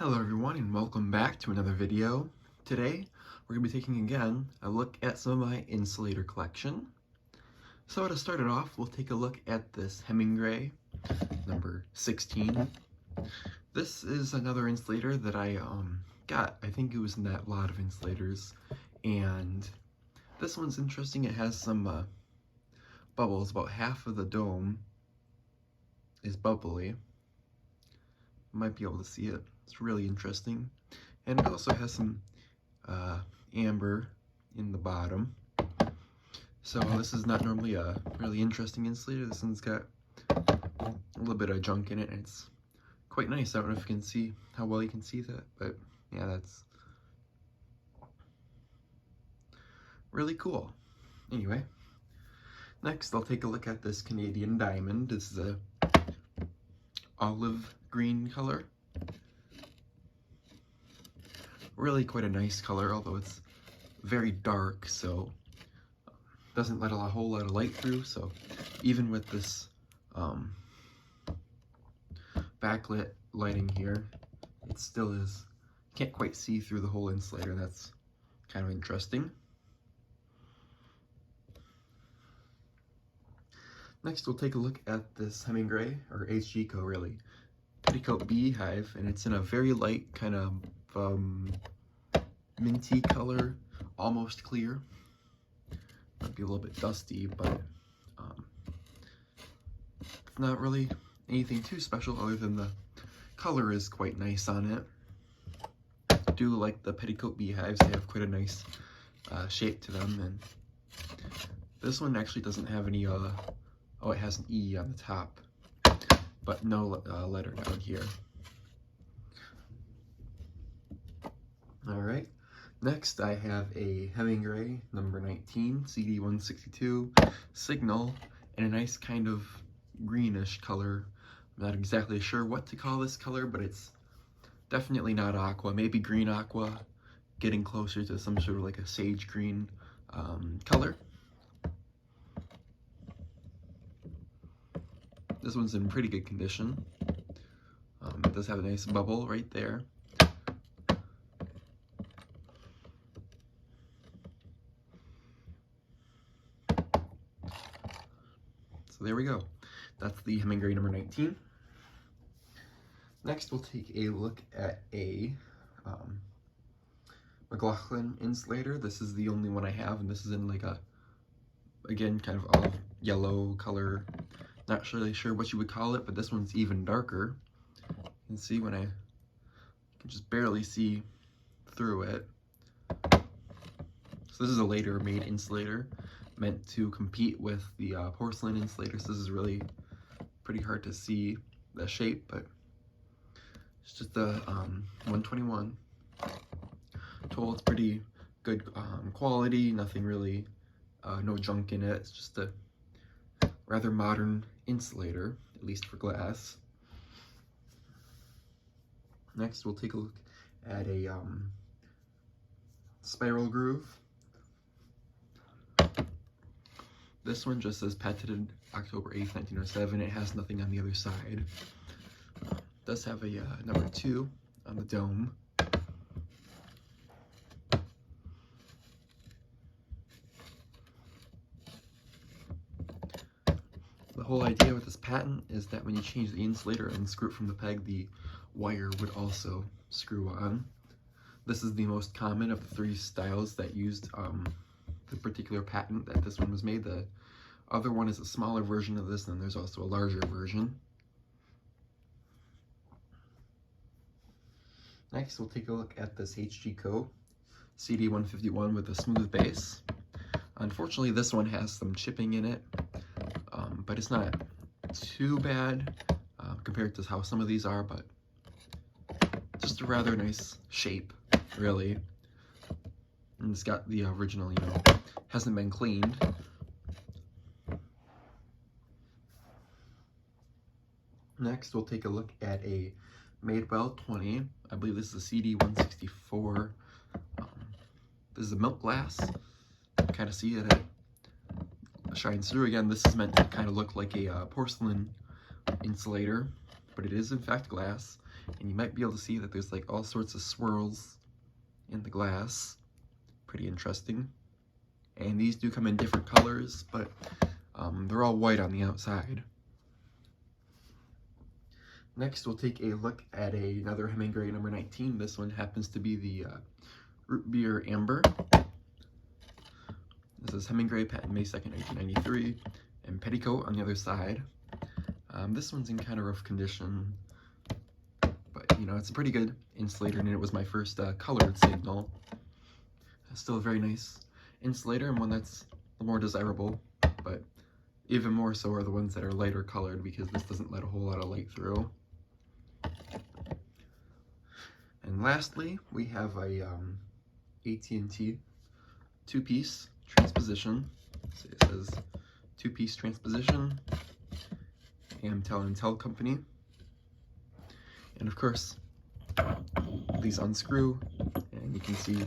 Hello everyone and welcome back to another video. Today we're going to be taking again a look at some of my insulator collection. So to start it off, we'll take a look at this Hemingway number 16. This is another insulator that I got. I think it was in that lot of insulators, and this one's interesting. It has some bubbles. About half of the dome is bubbly. Might be able to see it. It's really interesting. And it also has some amber in the bottom. So this is not normally a really interesting insulator. This one's got a little bit of junk in it, and it's quite nice. I don't know if you can see how well you can see that, but yeah, that's really cool. Anyway, next I'll take a look at this Canadian diamond. This is a olive green color. Really quite a nice color, although it's very dark, so doesn't let a whole lot of light through. So even with this backlit lighting here, it still is, can't quite see through the whole insulator. That's kind of interesting. Next we'll take a look at this Hemingway, or HGCO really, petticoat beehive, and it's in a very light kind of minty color, almost clear. Might be a little bit dusty, but it's not really anything too special other than the color is quite nice on it. I do like the petticoat beehives. They have quite a nice shape to them, and this one actually doesn't have any oh, it has an E on the top, but no letter down here. Alright, next I have a Hemingway number 19 CD162 Signal in a nice kind of greenish color. I'm not exactly sure what to call this color, but it's definitely not aqua, maybe green aqua, getting closer to some sort of like a sage green color. This one's in pretty good condition. It does have a nice bubble right there. So there we go. That's the Hemingway number 19. Next we'll take a look at a McLaughlin insulator. This is the only one I have, and this is in like a, again, kind of olive yellow color. Not really sure what you would call it, but this one's even darker. You can see when I can just barely see through it. So this is a later made insulator meant to compete with the porcelain insulators. This is really pretty hard to see the shape, but it's just a 121 tool. It's pretty good quality, nothing really, no junk in it. It's just a rather modern insulator, at least for glass. Next we'll take a look at a spiral groove. This one just says patented October 8th, 1907. It has nothing on the other side. It does have a number 2 on the dome. The whole idea with this patent is that when you change the insulator and screw it from the peg, the wire would also screw on. This is the most common of the 3 styles that used the particular patent that this one was made. The other one is a smaller version of this, and there's also a larger version. Next, we'll take a look at this HGCO CD151 with a smooth base. Unfortunately, this one has some chipping in it, but it's not too bad compared to how some of these are, but just a rather nice shape, really. And it's got the original, you know, hasn't been cleaned. Next, we'll take a look at a Madewell 20. I believe this is a CD164. This is a milk glass. Kind of see it shines through. Again, this is meant to kind of look like a porcelain insulator, but it is in fact glass. And you might be able to see that there's like all sorts of swirls in the glass. Pretty interesting. And these do come in different colors, but they're all white on the outside. Next, we'll take a look at another Hemingway number 19. This one happens to be the Root Beer Amber. This is Hemingway, patent May 2nd, 1993, and Petticoat on the other side. This one's in kind of rough condition, but you know, it's a pretty good insulator, and it was my first colored signal. Still a very nice insulator, and one that's the more desirable, but even more so are the ones that are lighter colored, because this doesn't let a whole lot of light through. And lastly, we have a AT&T two-piece transposition. So it says two-piece transposition, Amtel and Tel Company. And of course, these unscrew, and you can see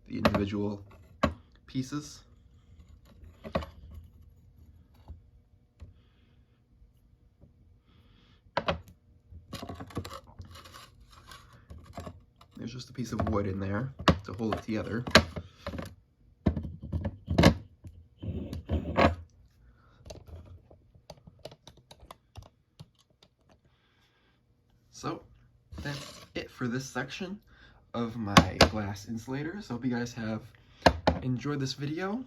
the individual pieces. There's just a piece of wood in there to hold it together. So that's it for this section of my glass insulators. I hope you guys have enjoyed this video.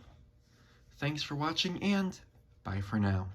Thanks for watching, and bye for now.